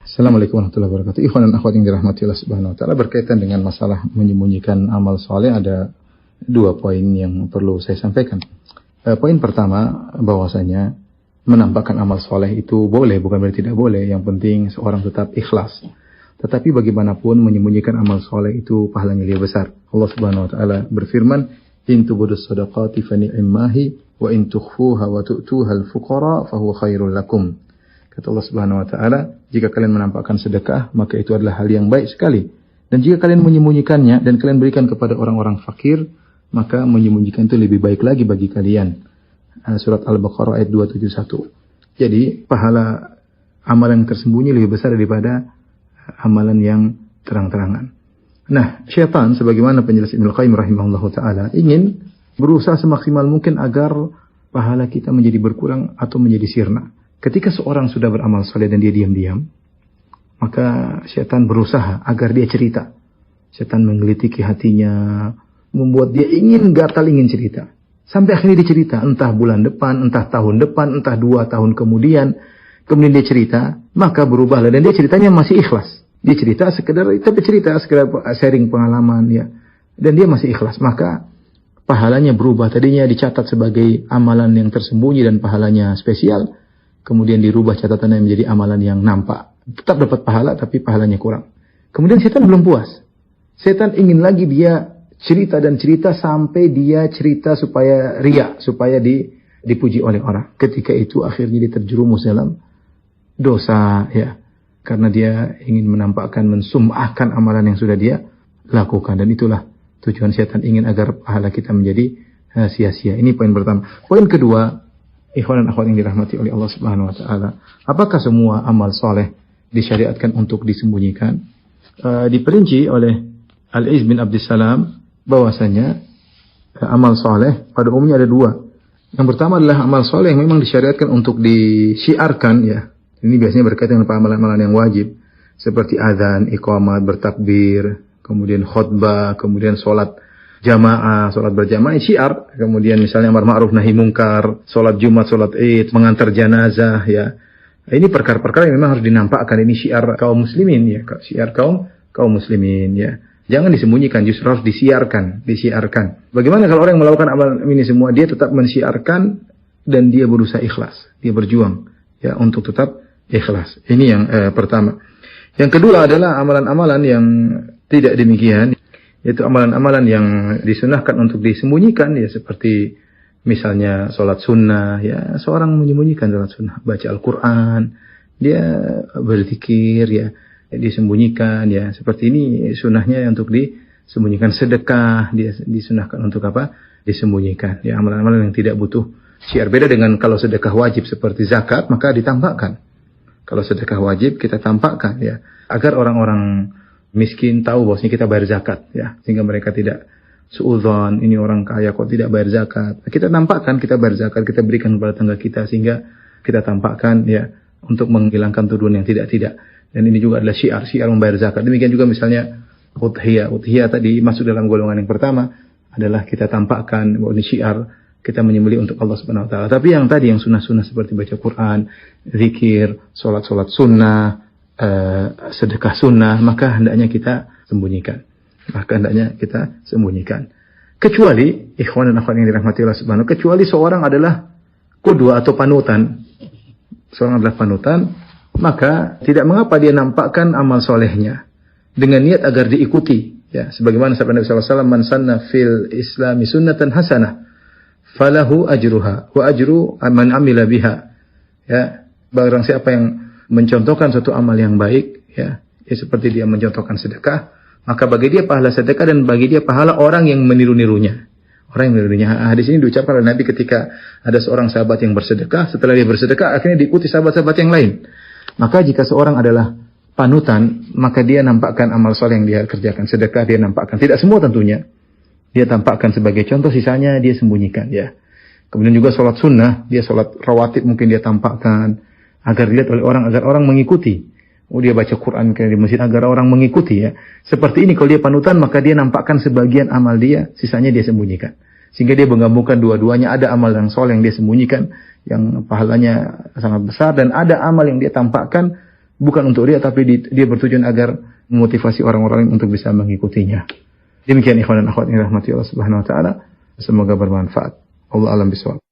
Assalamualaikum warahmatullahi wabarakatuh. Ikhwan dan akhwat yang dirahmati Allah Subhanahu wa taala, berkaitan dengan masalah menyembunyikan amal soleh ada dua poin yang perlu saya sampaikan. Poin pertama, bahwasanya menampakkan amal soleh itu boleh, bukan berarti tidak boleh. Yang penting seorang tetap ikhlas. Tetapi bagaimanapun menyembunyikan amal soleh itu pahalanya lebih besar. Allah Subhanahu wa taala berfirman, "In tubudus shadaqati fa ni'mahi wa in tukhfuha wa tu'tuha al-fuqara fa huwa khairul lakum." Kata Allah Subhanahu wa taala, jika kalian menampakkan sedekah, maka itu adalah hal yang baik sekali. Dan jika kalian menyembunyikannya dan kalian berikan kepada orang-orang fakir, maka menyembunyikan itu lebih baik lagi bagi kalian. Surat Al-Baqarah ayat 271. Jadi, pahala amalan yang tersembunyi lebih besar daripada amalan yang terang-terangan. Nah, syaitan sebagaimana penjelas Ibnu Qayyim rahimahullahu taala ingin berusaha semaksimal mungkin agar pahala kita menjadi berkurang atau menjadi sirna. Ketika seorang sudah beramal saleh dan dia diam-diam, maka syaitan berusaha agar dia cerita. Syaitan menggelitiki hatinya, membuat dia ingin cerita. Sampai akhirnya dia cerita, entah bulan depan, entah tahun depan, entah 2 tahun kemudian dia cerita, maka berubahlah. Dan dia ceritanya masih ikhlas. Dia cerita sekedar sharing pengalaman, ya. Dan dia masih ikhlas. Maka pahalanya berubah. Tadinya dicatat sebagai amalan yang tersembunyi dan pahalanya spesial. Kemudian dirubah catatannya menjadi amalan yang nampak. Tetap dapat pahala, tapi pahalanya kurang. Kemudian setan belum puas. Setan ingin lagi dia cerita sampai dia cerita supaya riya, supaya dipuji oleh orang. Ketika itu akhirnya dia terjerumus dalam dosa, ya. Karena dia ingin menampakkan, mensum'ahkan amalan yang sudah dia lakukan. Dan itulah tujuan setan, ingin agar pahala kita menjadi sia-sia. Ini poin pertama. Poin kedua, ikhwan dan akhwat yang dirahmati oleh Allah Subhanahu wa taala, apakah semua amal soleh disyariatkan untuk disembunyikan? Diperinci oleh Al-Iz bin Abdissalam bahwasanya amal soleh pada umumnya ada dua. Yang pertama adalah amal soleh yang memang disyariatkan untuk disiarkan, ya. Ini biasanya berkaitan dengan amalan-amalan yang wajib, seperti azan, iqamat, bertakbir, kemudian khutbah, kemudian sholat jamaah, sholat berjamaah, syiar. Kemudian misalnya amar ma'ruf nahi mungkar, sholat Jumat, sholat Id, mengantar jenazah, ya. Ini perkara-perkara yang memang harus dinampakkan. Ini syiar kaum muslimin, ya. Syiar kaum muslimin, ya. Jangan disembunyikan, justru harus disiarkan. Bagaimana kalau orang yang melakukan amal ini semua, dia tetap mensiarkan dan dia berusaha ikhlas, dia berjuang, ya, untuk tetap ikhlas. Ini yang pertama. Yang kedua adalah amalan-amalan yang tidak demikian. Yaitu amalan-amalan yang disunahkan untuk disembunyikan, ya, seperti misalnya sholat sunnah, ya, seorang menyembunyikan sholat sunnah, baca Al-Quran, dia berzikir, ya, disembunyikan, ya, seperti ini sunnahnya untuk disembunyikan. Sedekah dia disunahkan untuk apa? Disembunyikan, ya, amalan-amalan yang tidak butuh syiar. Beda dengan kalau sedekah wajib seperti zakat, maka ditampakkan. Kalau sedekah wajib kita tampakkan, ya, agar orang-orang miskin tahu bahwasanya kita bayar zakat, ya, sehingga mereka tidak suudzon, ini orang kaya kok tidak bayar zakat. Kita tampakkan kita bayar zakat, kita berikan kepada tetangga kita, sehingga kita tampakkan, ya, untuk menghilangkan tuduhan yang tidak-tidak. Dan ini juga adalah syiar membayar zakat. Demikian juga misalnya udhiyah tadi masuk dalam golongan yang pertama, adalah kita tampakkan bahwa ini syiar, kita menyembelih untuk Allah Subhanahu wa taala. Tapi yang tadi, yang sunnah-sunnah seperti baca Quran, zikir, salat sunnah, sedekah sunnah, maka hendaknya kita sembunyikan. Kecuali ikhwan dan akhwat yang dirahmati Allah Subhanahu, kecuali seorang adalah qudwah atau panutan. Seorang adalah panutan, maka tidak mengapa dia nampakkan amal solehnya dengan niat agar diikuti, ya, sebagaimana sabda Nabi sallallahu alaihi wasallam, "Man sanna fil islami sunnatan hasanah falahu ajruha wa ajru man amila biha." Ya, barang siapa yang mencontohkan suatu amal yang baik, ya, seperti dia mencontohkan sedekah, maka bagi dia pahala sedekah dan bagi dia pahala orang yang meniru-nirunya. Hadis ini diucapkan oleh Nabi ketika ada seorang sahabat yang bersedekah. Setelah dia bersedekah, akhirnya diikuti sahabat-sahabat yang lain. Maka jika seorang adalah panutan, maka dia nampakkan amal soleh yang dia kerjakan. Sedekah dia nampakkan. Tidak semua tentunya. Dia tampakkan sebagai contoh, sisanya dia sembunyikan, ya. Kemudian juga sholat sunnah, dia sholat rawatib mungkin dia tampakkan agar dilihat oleh orang, agar orang mengikuti. Dia baca Quran di masjid agar orang mengikuti, ya. Seperti ini, kalau dia panutan, maka dia nampakkan sebagian amal dia, sisanya dia sembunyikan. Sehingga dia menggabungkan dua-duanya. Ada amal yang soleh yang dia sembunyikan, yang pahalanya sangat besar, dan ada amal yang dia tampakkan bukan untuk dia, tapi dia bertujuan agar memotivasi orang-orang lain untuk bisa mengikutinya. Demikian ikhwan dan akhwat yang dirahmati Allah Subhanahu wa taala. Semoga bermanfaat. Allah alam bisawab.